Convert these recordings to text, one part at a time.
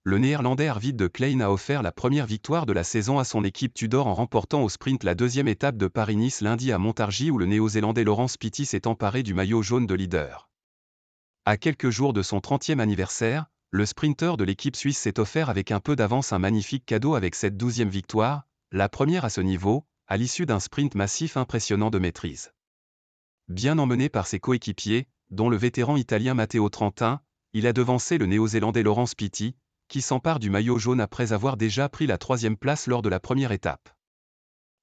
le Néerlandais Arvid de Klein a offert la première victoire de la saison à son équipe Tudor en remportant au sprint la deuxième étape de Paris-Nice lundi à Montargis où le Néo-Zélandais Laurens Pitty s'est emparé du maillot jaune de leader. À quelques jours de son 30e anniversaire, le sprinter de l'équipe suisse s'est offert avec un peu d'avance un magnifique cadeau avec cette 12e victoire, la première à ce niveau, à l'issue d'un sprint massif impressionnant de maîtrise. Bien emmené par ses coéquipiers, dont le vétéran italien Matteo Trentin, il a devancé le Néo-Zélandais Laurens Pitty, qui s'empare du maillot jaune après avoir déjà pris la 3e place lors de la première étape.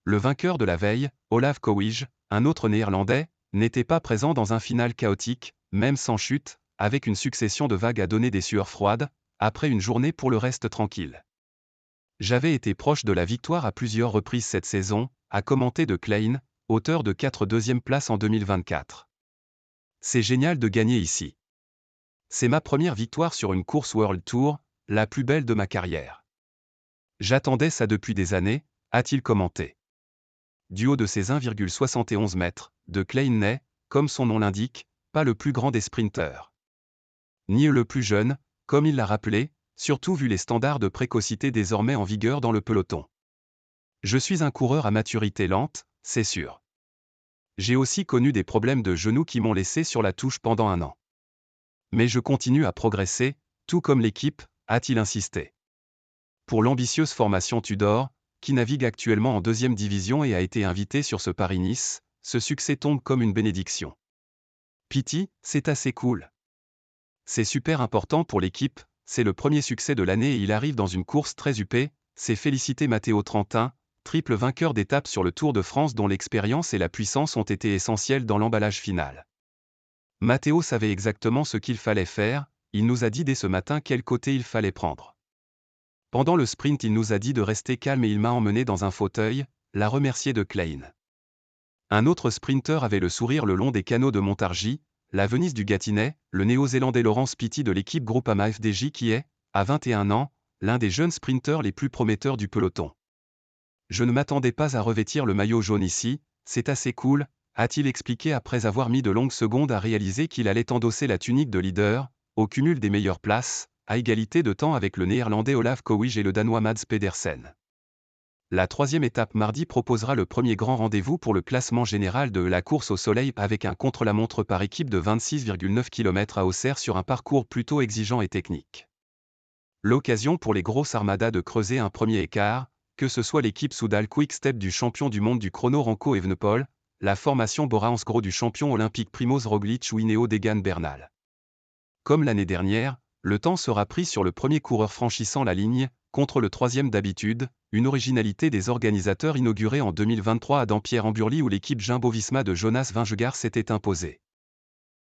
Le vainqueur de la veille, Olav Kouij, un autre Néerlandais, n'était pas présent dans un final chaotique, même sans chute, avec une succession de vagues à donner des sueurs froides, après une journée pour le reste tranquille. J'avais été proche de la victoire à plusieurs reprises cette saison, a commenté de Klein, auteur de 4 deuxièmes places en 2024. C'est génial de gagner ici. C'est ma première victoire sur une course World Tour, la plus belle de ma carrière. J'attendais ça depuis des années, a-t-il commenté. Du haut de ses 1,71 mètres, de Klein n'est, comme son nom l'indique, pas le plus grand des sprinteurs. Ni le plus jeune, comme il l'a rappelé, surtout vu les standards de précocité désormais en vigueur dans le peloton. Je suis un coureur à maturité lente, c'est sûr. J'ai aussi connu des problèmes de genoux qui m'ont laissé sur la touche pendant un an. Mais je continue à progresser, tout comme l'équipe, a-t-il insisté. Pour l'ambitieuse formation Tudor, qui navigue actuellement en 2e division et a été invité sur ce Paris-Nice, ce succès tombe comme une bénédiction. Pitty, c'est assez cool. C'est super important pour l'équipe, c'est le premier succès de l'année et il arrive dans une course très huppée, c'est féliciter Matteo Trentin, triple vainqueur d'étape sur le Tour de France dont l'expérience et la puissance ont été essentielles dans l'emballage final. Matteo savait exactement ce qu'il fallait faire, il nous a dit dès ce matin quel côté il fallait prendre. Pendant le sprint il nous a dit de rester calme et il m'a emmené dans un fauteuil, l'a remercié de Klein. Un autre sprinter avait le sourire le long des canaux de Montargis, la Venise du Gâtinais, le Néo-Zélandais Laurens Pitty de l'équipe Groupama FDJ qui est, à 21 ans, l'un des jeunes sprinteurs les plus prometteurs du peloton. Je ne m'attendais pas à revêtir le maillot jaune ici, c'est assez cool, a-t-il expliqué après avoir mis de longues secondes à réaliser qu'il allait endosser la tunique de leader, au cumul des meilleures places, à égalité de temps avec le Néerlandais Olav Kouij et le Danois Mads Pedersen. La 3e étape mardi proposera le premier grand rendez-vous pour le classement général de la course au soleil avec un contre-la-montre par équipe de 26,9 km à Auxerre sur un parcours plutôt exigeant et technique. L'occasion pour les grosses armadas de creuser un premier écart, que ce soit l'équipe Soudal Quick Step du champion du monde du chrono Remco Evenepoel, la formation Bora Hansgrohe du champion olympique Primoz Roglic ou Ineos Degan Bernal. Comme l'année dernière, le temps sera pris sur le premier coureur franchissant la ligne, contre le 3e d'habitude, une originalité des organisateurs inaugurée en 2023 à Dampierre-en-Burly où l'équipe Jumbo-Visma de Jonas Vingegaard s'était imposée.